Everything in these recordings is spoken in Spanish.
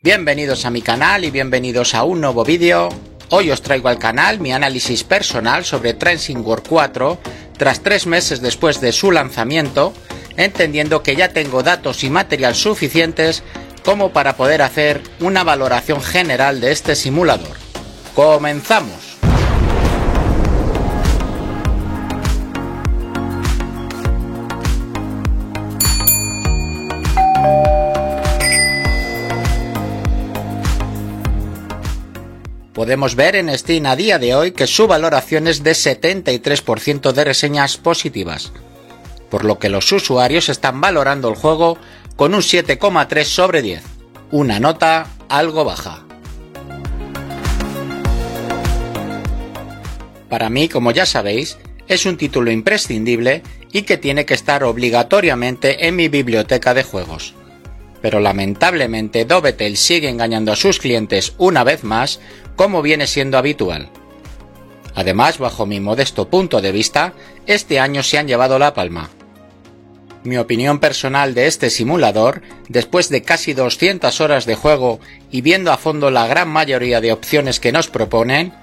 Bienvenidos a mi canal y bienvenidos a un nuevo vídeo. Hoy os traigo al canal mi análisis personal sobre Transient World 4 tras 3 meses después de su lanzamiento, entendiendo que ya tengo datos y material suficientes como para poder hacer una valoración general de este simulador. ¡Comenzamos! Podemos ver en Steam a día de hoy que su valoración es de 73% de reseñas positivas, por lo que los usuarios están valorando el juego con un 7,3 sobre 10, una nota algo baja. Para mí, como ya sabéis, es un título imprescindible y que tiene que estar obligatoriamente en mi biblioteca de juegos. Pero lamentablemente Dove Tales sigue engañando a sus clientes una vez más, como viene siendo habitual. Además, bajo mi modesto punto de vista, este año se han llevado la palma. Mi opinión personal de este simulador, después de casi 200 horas de juego y viendo a fondo la gran mayoría de opciones que nos proponen,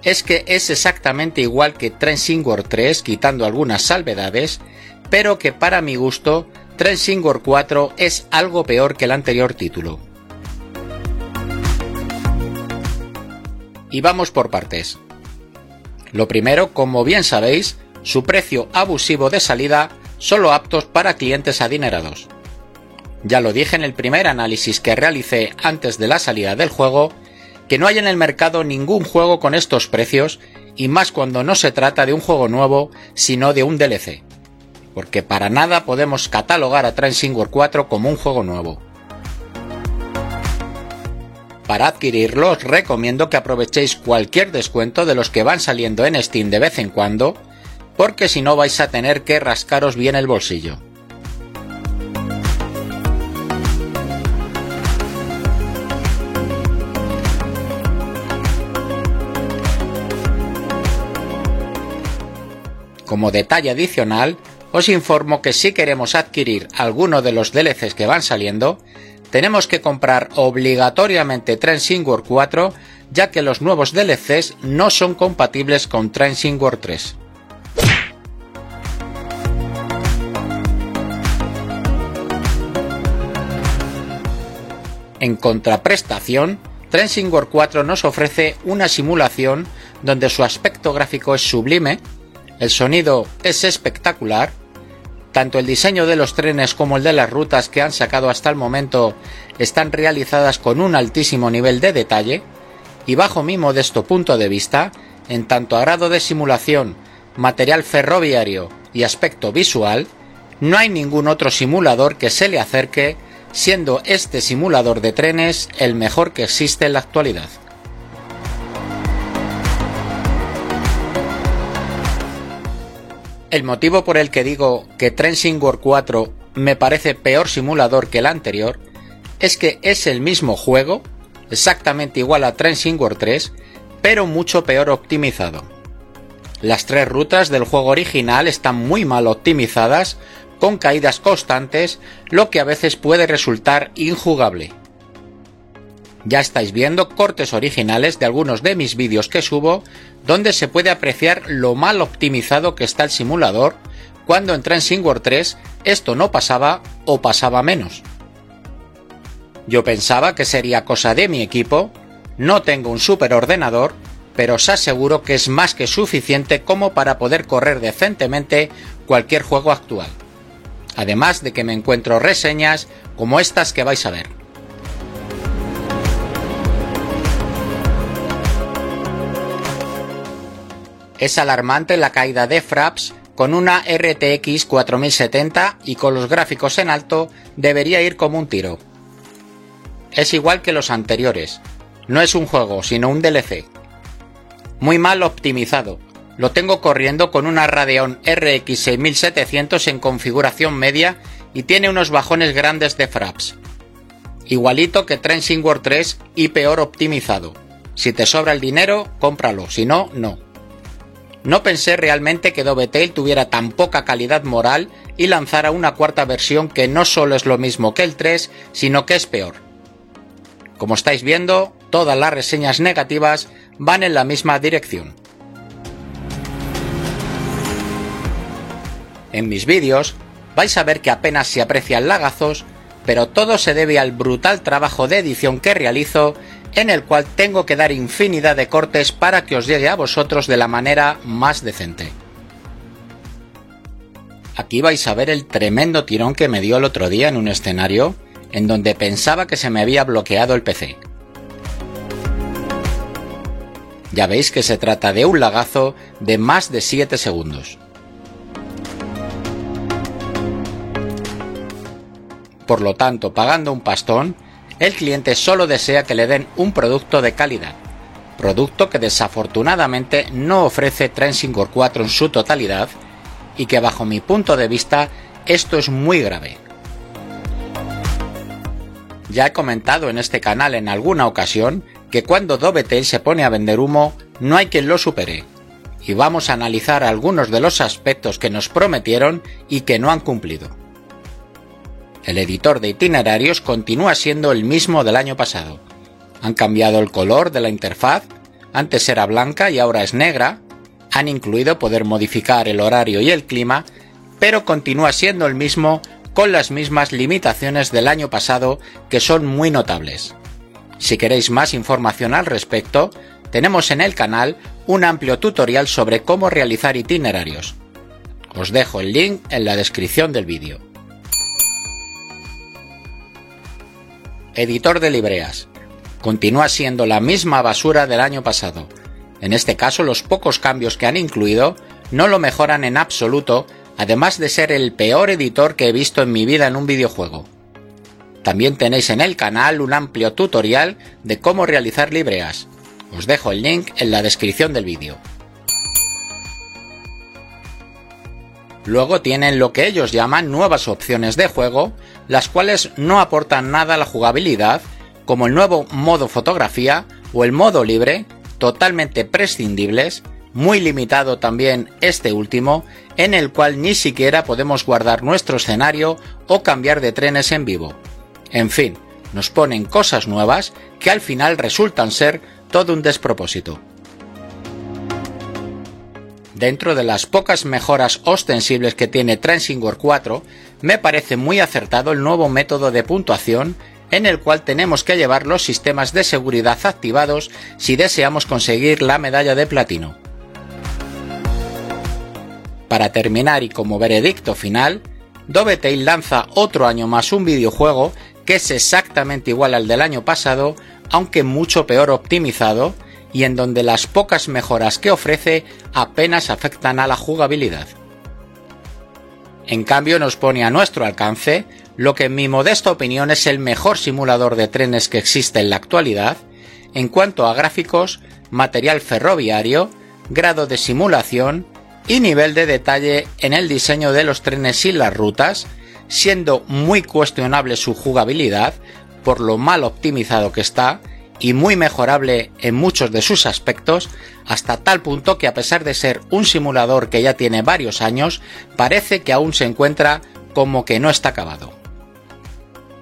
es que es exactamente igual que Transient World 3, quitando algunas salvedades, pero que para mi gusto, Transient World 4 es algo peor que el anterior título. Y vamos por partes. Lo primero, como bien sabéis, su precio abusivo de salida, solo aptos para clientes adinerados. Ya lo dije en el primer análisis que realicé antes de la salida del juego, que no hay en el mercado ningún juego con estos precios, y más cuando no se trata de un juego nuevo, sino de un DLC. Porque para nada podemos catalogar a Transient World 4 como un juego nuevo. Para adquirirlo os recomiendo que aprovechéis cualquier descuento de los que van saliendo en Steam de vez en cuando, porque si no vais a tener que rascaros bien el bolsillo. Como detalle adicional, os informo que si queremos adquirir alguno de los DLCs que van saliendo, tenemos que comprar obligatoriamente Transient World 4, ya que los nuevos DLCs no son compatibles con Transient World 3. En contraprestación, Transient World 4 nos ofrece una simulación donde su aspecto gráfico es sublime, el sonido es espectacular, tanto el diseño de los trenes como el de las rutas que han sacado hasta el momento están realizadas con un altísimo nivel de detalle, y bajo mi modesto punto de vista, en tanto a grado de simulación, material ferroviario y aspecto visual, no hay ningún otro simulador que se le acerque, siendo este simulador de trenes el mejor que existe en la actualidad. El motivo por el que digo que Transient World 4 me parece peor simulador que el anterior es que es el mismo juego, exactamente igual a Transient World 3, pero mucho peor optimizado. Las 3 rutas del juego original están muy mal optimizadas, con caídas constantes, lo que a veces puede resultar injugable. Ya estáis viendo cortes originales de algunos de mis vídeos que subo, donde se puede apreciar lo mal optimizado que está el simulador, cuando en Transient World 3 esto no pasaba o pasaba menos. Yo pensaba que sería cosa de mi equipo, no tengo un superordenador, pero os aseguro que es más que suficiente como para poder correr decentemente cualquier juego actual. Además de que me encuentro reseñas como estas que vais a ver. Es alarmante la caída de fraps con una RTX 4070 y con los gráficos en alto debería ir como un tiro. Es igual que los anteriores, no es un juego sino un DLC. Muy mal optimizado, lo tengo corriendo con una Radeon RX 6700 en configuración media y tiene unos bajones grandes de fraps. Igualito que Transient World 3 y peor optimizado. Si te sobra el dinero, cómpralo, si no, no. No pensé realmente que Dove Tales tuviera tan poca calidad moral y lanzara una cuarta versión que no solo es lo mismo que el 3, sino que es peor. Como estáis viendo, todas las reseñas negativas van en la misma dirección. En mis vídeos vais a ver que apenas se aprecian lagazos, pero todo se debe al brutal trabajo de edición que realizo, en el cual tengo que dar infinidad de cortes para que os llegue a vosotros de la manera más decente. Aquí vais a ver el tremendo tirón que me dio el otro día en un escenario, en donde pensaba que se me había bloqueado el PC. Ya veis que se trata de un lagazo de más de 7 segundos. Por lo tanto, pagando un pastón, el cliente solo desea que le den un producto de calidad, producto que desafortunadamente no ofrece Transingor 4 en su totalidad y que bajo mi punto de vista esto es muy grave. Ya he comentado en este canal en alguna ocasión que cuando Dovetail se pone a vender humo no hay quien lo supere, y vamos a analizar algunos de los aspectos que nos prometieron y que no han cumplido. El editor de itinerarios continúa siendo el mismo del año pasado. Han cambiado el color de la interfaz, antes era blanca y ahora es negra, han incluido poder modificar el horario y el clima, pero continúa siendo el mismo con las mismas limitaciones del año pasado que son muy notables. Si queréis más información al respecto, tenemos en el canal un amplio tutorial sobre cómo realizar itinerarios. Os dejo el link en la descripción del vídeo. Editor de libreas. Continúa siendo la misma basura del año pasado. En este caso, los pocos cambios que han incluido no lo mejoran en absoluto, además de ser el peor editor que he visto en mi vida en un videojuego. También tenéis en el canal un amplio tutorial de cómo realizar libreas. Os dejo el link en la descripción del vídeo. Luego tienen lo que ellos llaman nuevas opciones de juego, las cuales no aportan nada a la jugabilidad, como el nuevo modo fotografía o el modo libre, totalmente prescindibles, muy limitado también este último, en el cual ni siquiera podemos guardar nuestro escenario o cambiar de trenes en vivo. En fin, nos ponen cosas nuevas que al final resultan ser todo un despropósito. Dentro de las pocas mejoras ostensibles que tiene Transingor 4, me parece muy acertado el nuevo método de puntuación, en el cual tenemos que llevar los sistemas de seguridad activados si deseamos conseguir la medalla de platino. Para terminar y como veredicto final, Dovetail lanza otro año más un videojuego que es exactamente igual al del año pasado, aunque mucho peor optimizado, y en donde las pocas mejoras que ofrece apenas afectan a la jugabilidad. En cambio nos pone a nuestro alcance lo que en mi modesta opinión es el mejor simulador de trenes que existe en la actualidad, en cuanto a gráficos, material ferroviario, grado de simulación y nivel de detalle en el diseño de los trenes y las rutas, siendo muy cuestionable su jugabilidad por lo mal optimizado que está y muy mejorable en muchos de sus aspectos, hasta tal punto que a pesar de ser un simulador que ya tiene varios años, parece que aún se encuentra como que no está acabado.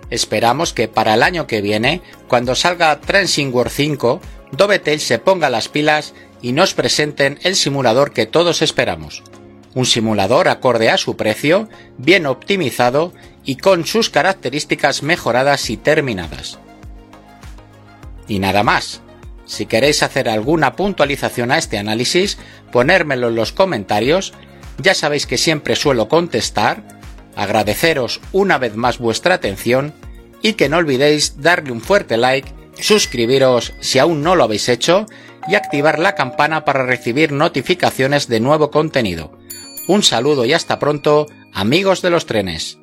Esperamos que para el año que viene, cuando salga Transingor 5, Dovetail se ponga las pilas y nos presenten el simulador que todos esperamos. Un simulador acorde a su precio, bien optimizado y con sus características mejoradas y terminadas. Y nada más. Si queréis hacer alguna puntualización a este análisis, ponérmelo en los comentarios. Ya sabéis que siempre suelo contestar. Agradeceros una vez más vuestra atención y que no olvidéis darle un fuerte like, suscribiros si aún no lo habéis hecho y activar la campana para recibir notificaciones de nuevo contenido. Un saludo y hasta pronto, amigos de los trenes.